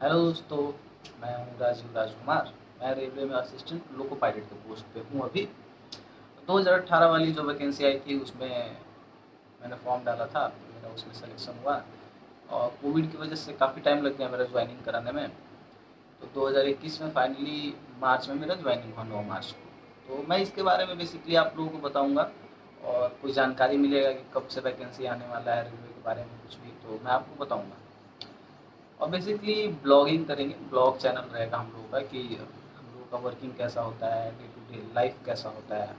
Hello दोस्तों, मैं हूँ राजीव राजकुमार। मैं रेलवे में असिस्टेंट लोको पायलट के पोस्ट पे हूँ अभी। 2018 वाली जो वैकेंसी आई थी उसमें मैंने फॉर्म डाला था, मेरा उसमें सिलेक्शन हुआ। और कोविड की वजह से काफ़ी टाइम लग गया मेरा ज्वाइनिंग कराने में। तो 2021 में फाइनली मार्च में मेरा ज्वाइनिंग हुआ, 9 मार्च को। तो मैं इसके बारे में बेसिकली आप लोगों को बताऊँगा और कोई जानकारी मिलेगा कि कब से वैकेंसी आने वाला है रेलवे के बारे में कुछ भी, तो मैं आपको बताऊँगा। और बेसिकली ब्लॉगिंग करेंगे, ब्लॉग चैनल रहेगा हम लोगों का कि हम लोगों का वर्किंग कैसा होता है, डे टू डे लाइफ कैसा होता है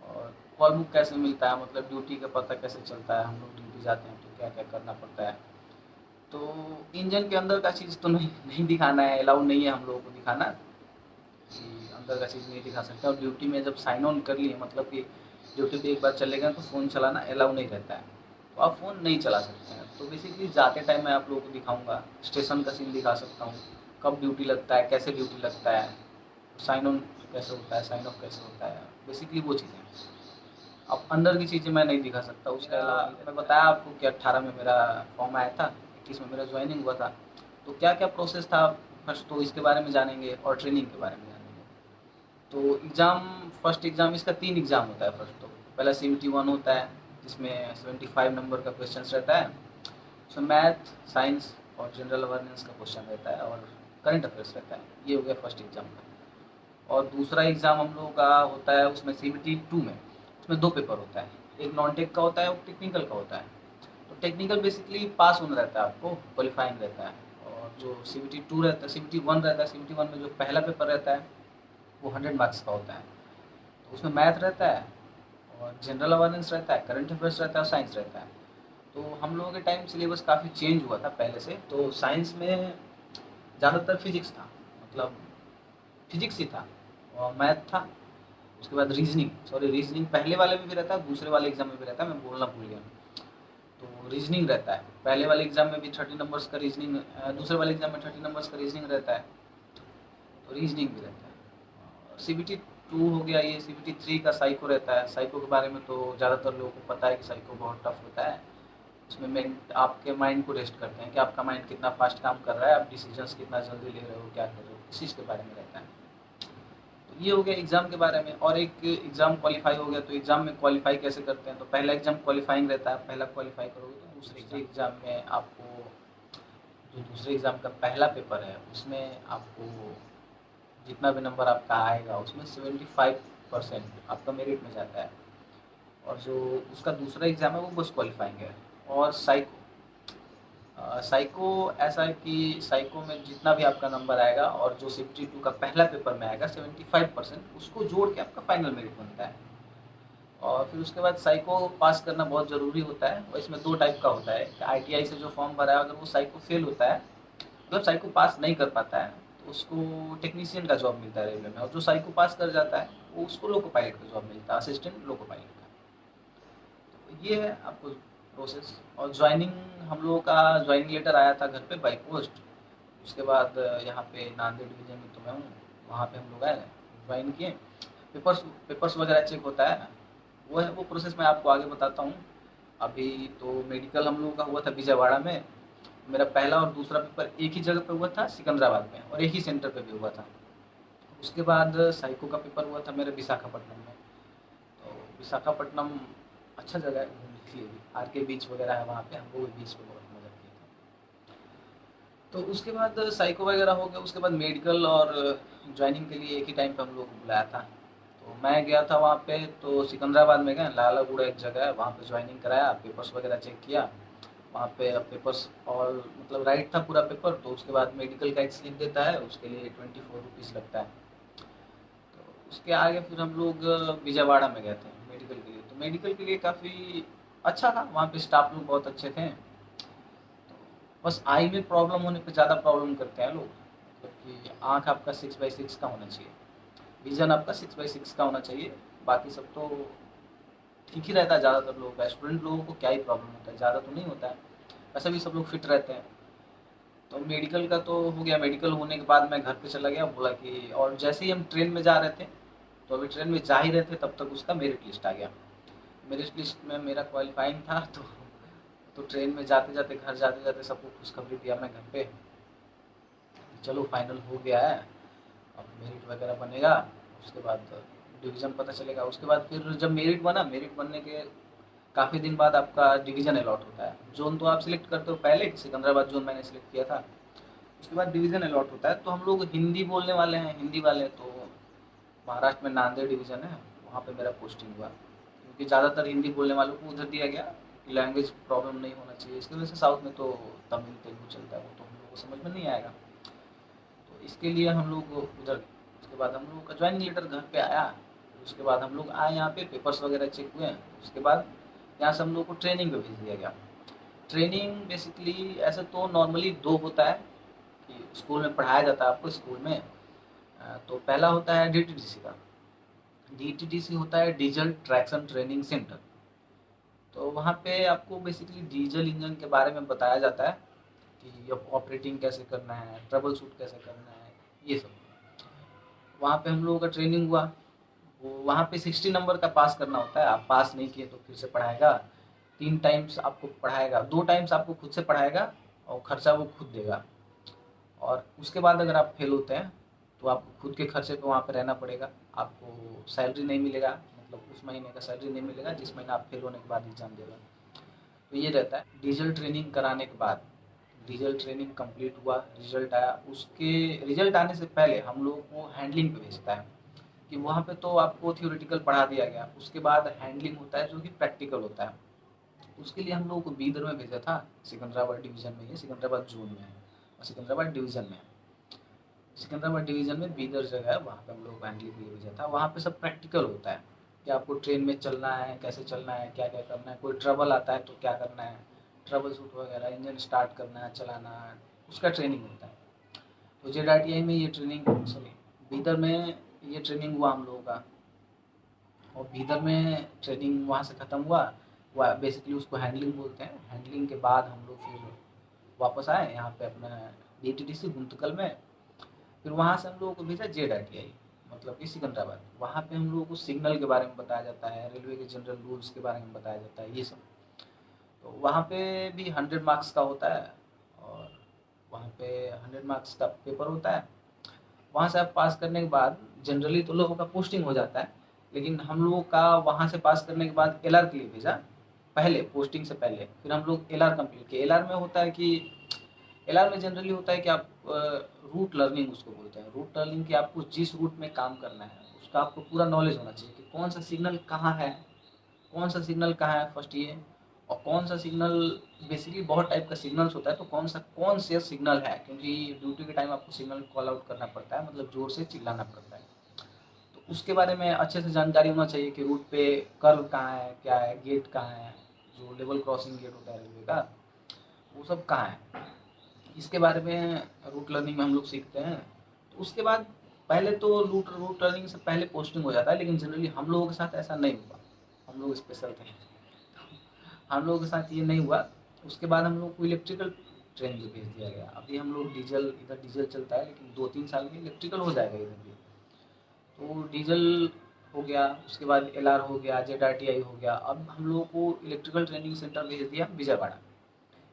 और कॉल बुक कैसे मिलता है, मतलब ड्यूटी का पता कैसे चलता है, हम लोग ड्यूटी जाते हैं तो क्या क्या करना पड़ता है। तो इंजन के अंदर का चीज़ तो नहीं नहीं दिखाना है, अलाउ नहीं है हम लोगों को दिखाना कि अंदर का चीज़ नहीं दिखा सकते। और ड्यूटी में जब साइन ऑन कर लिए, मतलब कि ड्यूटी पे एक बार चले गए तो फ़ोन चलाना अलाउ नहीं रहता है, तो आप फ़ोन नहीं चला सकते हैं। तो बेसिकली जाते टाइम मैं आप लोगों को दिखाऊंगा, स्टेशन का सीन दिखा सकता हूँ, कब ड्यूटी लगता है, कैसे ड्यूटी लगता है, साइन ऑन कैसे होता है, साइन ऑफ कैसे होता है, बेसिकली वो चीज़ें। अब अंदर की चीज़ें मैं नहीं दिखा सकता, उसका अलावा मैं बताया आपको कि 18 में मेरा फॉर्म आया था, 21 में मेरा ज्वाइनिंग हुआ था। तो क्या क्या प्रोसेस था फर्स्ट, तो इसके बारे में जानेंगे और ट्रेनिंग के बारे में जानेंगे। तो एग्ज़ाम, फर्स्ट एग्ज़ाम इसका 3 एग्ज़ाम होता है फर्स्ट तो। पहला सीयूटी 1 होता है जिसमें 75 नंबर का क्वेश्चंस रहता है। उसमें मैथ, साइंस और जनरल अवेयरनेस का क्वेश्चन रहता है और करंट अफेयर्स रहता है। ये हो गया फर्स्ट एग्ज़ाम का। और दूसरा एग्ज़ाम हम लोगों का होता है उसमें सीबीटी 2 में। उसमें 2 पेपर होता है, एक नॉन टेक का होता है और टेक्निकल का होता है। तो टेक्निकल बेसिकली पास होना रहता है आपको, क्वालिफाइंग रहता है। और जो सीबीटी 2 रहता है, सीबीटी 1 रहता है, सीबीटी 1 में जो पहला पेपर रहता है वो 100 मार्क्स का होता है। तो उसमें मैथ रहता है और जनरल अवेयरनेस रहता है, करंट अफेयर्स रहता है और साइंस रहता है। तो हम लोगों के टाइम सिलेबस काफ़ी चेंज हुआ था पहले से। तो साइंस में ज़्यादातर फिजिक्स था, मतलब फिजिक्स ही था और मैथ था। उसके बाद रीजनिंग, सॉरी रीजनिंग पहले वाले में भी रहता है, दूसरे वाले एग्जाम में भी रहता है, मैं बोलना भूल गया। तो रीजनिंग रहता है पहले वाले एग्जाम में भी 30 नंबर्स का रीजनिंग, दूसरे वाले एग्जाम में 30 नंबर्स का रीजनिंग रहता है। तो रीजनिंग भी रहता है। और सीबीटी 2 हो गया, ये सीबीटी 3 का साइको रहता है। साइको के बारे में तो ज़्यादातर लोगों को पता है कि साइको बहुत टफ होता है। उसमें मेन आपके माइंड को टेस्ट करते हैं कि आपका माइंड कितना फास्ट काम कर रहा है, आप डिसीजंस कितना जल्दी ले रहे हो, क्या कर रहे हो, इस चीज़ के बारे में रहता है। तो ये हो गया एग्ज़ाम के बारे में। और एक एग्ज़ाम क्वालिफाई हो गया, तो एग्ज़ाम में क्वालिफाई कैसे करते हैं, तो पहला एग्ज़ाम क्वालिफाइंग रहता है, पहला क्वालिफाई करोगे तो दूसरे एग्ज़ाम में आपको, जो दूसरे एग्ज़ाम का पहला पेपर है उसमें आपको जितना भी नंबर आपका आएगा उसमें 75% आपका मेरिट में जाता है। और जो उसका दूसरा एग्ज़ाम है वो बस क्वालिफाइंग है। और साइको, साइको ऐसा है कि साइको में जितना भी आपका नंबर आएगा और जो 72 का पहला पेपर में आएगा 75%, उसको जोड़ के आपका फाइनल मेरिट बनता है। और फिर उसके बाद साइको पास करना बहुत ज़रूरी होता है। और इसमें दो टाइप का होता है कि आईटीआई से जो फॉर्म भरा है, अगर वो साइको फेल होता है, मतलब साइको पास नहीं कर पाता है, तो उसको टेक्नीशियन का जॉब मिलता है रेलवे में। और जो साइको पास कर जाता है वो उसको लोको पायलट का जॉब मिलता है, असिस्टेंट लोको पायलट का। ये है आपको प्रोसेस। और ज्वाइनिंग, हम लोगों का ज्वाइनिंग लेटर आया था घर पे बाई पोस्ट। उसके बाद यहाँ पे नांदेड़ डिवीजन में तो मैं हूँ, वहाँ पे हम लोग आए, ज्वाइन किए। पेपर्स पेपर्स वगैरह चेक होता है, वो है वो प्रोसेस मैं आपको आगे बताता हूँ। अभी तो मेडिकल हम लोगों का हुआ था विजयवाड़ा में। मेरा पहला और दूसरा पेपर एक ही जगह पे हुआ था, सिकंदराबाद में, और एक ही सेंटर पे भी हुआ था। उसके बाद साइको का पेपर हुआ था मेरे विशाखापट्टनम में। तो विशाखापट्टनम अच्छा जगह है घूमने के लिए भी, आर के बीच वगैरह है वहाँ पे, हम लोग बीच पे बहुत मज़ा किए थे। तो उसके बाद साइको वगैरह हो गया, उसके बाद मेडिकल और ज्वाइनिंग के लिए एक ही टाइम पे हम लोग को बुलाया था। तो मैं गया था वहाँ पे, तो सिकंदराबाद में गए, लालागुड़ा एक जगह है वहाँ पे ज्वाइनिंग कराया, पेपर्स वगैरह चेक किया। वहाँ पे पेपर्स और मतलब राइट था पूरा पेपर। तो उसके बाद मेडिकल का एक स्लिप देता है, उसके लिए 24 रुपीज़ लगता है। तो उसके आगे फिर हम लोग विजयवाड़ा में गए थे मेडिकल के लिए। तो मेडिकल के लिए काफ़ी अच्छा था, वहाँ पे स्टाफ लोग बहुत अच्छे थे। तो बस आई में प्रॉब्लम होने पे ज़्यादा प्रॉब्लम करते हैं लोग, मतलब कि आँख आपका 6/6 का होना चाहिए, विज़न आपका 6/6 का होना चाहिए। बाकी सब तो ठीक ही रहता है ज़्यादातर लोगों का। स्टूडेंट लोगों को क्या ही प्रॉब्लम होता है, ज़्यादा तो नहीं होता है, वैसे भी सब लोग फिट रहते हैं। तो मेडिकल का तो हो गया। मेडिकल होने के बाद मैं घर पे चला गया, बोला कि, और जैसे ही हम ट्रेन में जा रहे थे, तो अभी ट्रेन में जा ही रहे थे तब तक उसका मेरिट लिस्ट आ गया। मेरिट लिस्ट में मेरा क्वालिफाइंग था। तो ट्रेन में जाते जाते, घर जाते जाते सबको खुशखबरी दिया मैं घर पे चलो फाइनल हो गया है, अब मेरिट वगैरह बनेगा, उसके बाद डिवीज़न पता चलेगा। उसके बाद फिर जब मेरिट बना, मेरिट बनने के काफ़ी दिन बाद आपका डिवीज़न अलॉट होता है। जोन तो आप सिलेक्ट करते हो पहले, सिकंदराबाद जोन मैंने सिलेक्ट किया था। उसके बाद डिवीज़न अलॉट होता है, तो हम लोग हिंदी बोलने वाले हैं, हिंदी वाले, तो महाराष्ट्र में नांदेड़ डिवीज़न है, वहाँ पे मेरा पोस्टिंग हुआ। क्योंकि ज़्यादातर हिंदी बोलने वालों को उधर दिया गया, लैंग्वेज प्रॉब्लम नहीं होना चाहिए। इसकी वजह से साउथ में तो तमिल तेलुगु चलता है, वो तो हम लोग को समझ में नहीं आएगा, तो इसके लिए हम लोग उधर गए। उसके बाद हम लोग का ज्वाइनिंग लेटर घर पे आया, उसके बाद हम लोग आए यहाँ पे, पेपर्स वगैरह चेक हुए। उसके बाद यहाँ से हम लोग को ट्रेनिंग पे भेज दिया गया। ट्रेनिंग बेसिकली ऐसे तो नॉर्मली 2 होता है कि स्कूल में पढ़ाया जाता है आपको स्कूल में। तो पहला होता है डीटीडीसी का। डीटीडीसी होता है डीजल ट्रैक्शन ट्रेनिंग सेंटर। तो वहाँ पे आपको बेसिकली डीजल इंजन के बारे में बताया जाता है कि ऑपरेटिंग कैसे करना है, ट्रबल शूट कैसे करना है, ये सब। वहाँ पे हम लोगों का ट्रेनिंग हुआ। वो वहाँ पे 60 नंबर का पास करना होता है। आप पास नहीं किए तो फिर से पढ़ाएगा, 3 टाइम्स आपको पढ़ाएगा, 2 टाइम्स आपको खुद से पढ़ाएगा और खर्चा वो खुद देगा। और उसके बाद अगर आप फेल होते हैं तो आपको खुद के खर्चे पे वहाँ पे रहना पड़ेगा। आपको सैलरी नहीं मिलेगा, मतलब उस महीने का सैलरी नहीं मिलेगा जिस महीने आप फेल होने के बाद एग्ज़ाम देगा। तो ये रहता है। डीजल ट्रेनिंग कराने के बाद, डीजल ट्रेनिंग कंप्लीट हुआ, रिजल्ट आया। उसके रिजल्ट आने से पहले हम लोग को हैंडलिंग पे भेजता है कि वहाँ पे तो आपको थियोरेटिकल पढ़ा दिया गया, उसके बाद हैंडलिंग होता है जो कि प्रैक्टिकल होता है। उसके लिए हम लोगों को बीदर में भेजा था, सिकंदराबाद डिवीज़न में, ये सिकंदराबाद जोन में है और सिकंदराबाद डिवीज़न में है। सिकंदराबाद डिवीज़न में बीदर जगह है, वहाँ पे हम लोग को हैंडलिंग के लिए भेजा था। वहाँ पे सब प्रैक्टिकल होता है कि आपको ट्रेन में चलना है, कैसे चलना है, क्या क्या करना है, कोई ट्रबल आता है तो क्या करना है, ट्रबल शूट वगैरह, इंजन स्टार्ट करना है, चलाना है, उसका ट्रेनिंग होता है। तो जेडआरटीआई में ये ट्रेनिंग, सॉरी, बीदर में ये ट्रेनिंग हुआ हम लोगों का। और बीदर में ट्रेनिंग वहाँ से ख़त्म हुआ। वह बेसिकली उसको हैंडलिंग बोलते हैं। हैंडलिंग के बाद हम लोग फिर वापस आए यहाँ पे अपना डीटीडीसी गुंतकल में। फिर वहाँ से हम लोगों को भेजा जेडआरटीआई, मतलब कि सिकंदराबाद। वहाँ पे हम लोगों को सिग्नल के बारे में बताया जाता है, रेलवे के जनरल रूल्स के बारे में बताया जाता है, ये सब। तो वहाँ पे भी 100 मार्क्स का होता है और वहाँ पे 100 मार्क्स का पेपर होता है। वहाँ से आप पास करने के बाद जनरली तो लोगों का पोस्टिंग हो जाता है, लेकिन हम लोगों का वहाँ से पास करने के बाद एलआर के लिए भेजा। पहले पोस्टिंग से पहले फिर हम लोग एलआर कंप्लीट किए। एलआर में होता है कि एलआर में जनरली होता है कि आप रूट लर्निंग उसको बोलते हैं। रूट लर्निंग कि आपको जिस रूट में काम करना है उसका आपको पूरा नॉलेज होना चाहिए कि कौन सा सिग्नल कहाँ है, कौन सा सिग्नल कहाँ है, फर्स्ट ये। और कौन सा सिग्नल, बेसिकली बहुत टाइप का सिग्नल्स होता है, तो कौन से सिग्नल है, क्योंकि ड्यूटी के टाइम आपको सिग्नल कॉल आउट करना पड़ता है, मतलब ज़ोर से चिल्लाना पड़ता है। तो उसके बारे में अच्छे से जानकारी होना चाहिए कि रूट पे कर्व कहाँ है, क्या है, गेट कहाँ है, जो लेवल क्रॉसिंग गेट होता है रेलवे का, वो सब कहाँ है, इसके बारे में रूट लर्निंग में हम लोग सीखते हैं। तो उसके बाद पहले तो रूट लर्निंग से पहले पोस्टिंग हो जाता है, लेकिन जनरली हम लोगों के साथ ऐसा नहीं हुआ। हम लोग स्पेशल थे, हम लोगों के साथ ये नहीं हुआ। उसके बाद हम लोग को इलेक्ट्रिकल ट्रेन भी भेज दिया गया। अभी हम लोग डीजल, इधर डीजल चलता है, लेकिन 2-3 साल में इलेक्ट्रिकल हो जाएगा इधर भी। तो डीजल हो गया, उसके बाद एलआर हो गया, जेडआरटीआई हो गया। अब हम लोगों को इलेक्ट्रिकल ट्रेनिंग सेंटर भेज दिया विजयवाड़ा।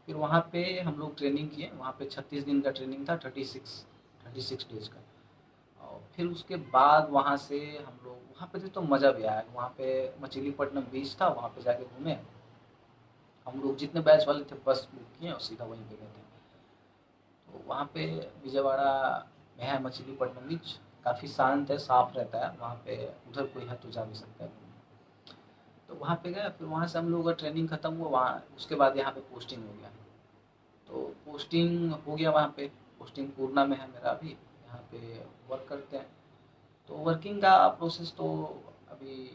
फिर वहाँ पे हम लोग ट्रेनिंग किए। वहाँ पे 36 दिन का ट्रेनिंग था, 36 डेज का। और फिर उसके बाद वहाँ से हम लोग वहाँ पे थे तो मज़ा भी आया। वहाँ पे मछलीपट्टनम बीच था, वहाँ पे जाके घूमे। हम लोग जितने बैच वाले थे बस बुक किए और सीधा वहीं पे गए थे। तो वहाँ पे विजयवाड़ा में है मछलीपट्टनम बीच, काफ़ी शांत है, साफ रहता है वहाँ पे। उधर कोई है तो जा भी सकता है। तो वहाँ पे गए, फिर वहाँ से हम लोग का ट्रेनिंग खत्म हुआ वहाँ। उसके बाद यहाँ पे पोस्टिंग हो गया। तो पोस्टिंग हो गया वहाँ पे। पोस्टिंग पूर्णा में है मेरा अभी, यहाँ पे वर्क करते हैं। तो वर्किंग का प्रोसेस तो अभी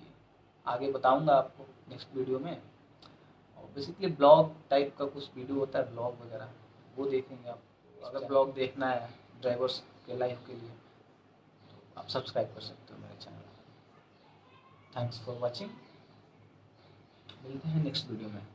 आगे बताऊंगा आपको नेक्स्ट वीडियो में। और बेसिकली ब्लॉग टाइप का कुछ वीडियो होता है, ब्लॉग वगैरह, वो देखेंगे आप। अगर ब्लॉग देखना है ड्राइवर्स के लाइफ के लिए तो आप सब्सक्राइब कर सकते हो मेरे चैनल। थैंक्स फॉर वॉचिंग, मिलते हैं नेक्स्ट वीडियो में।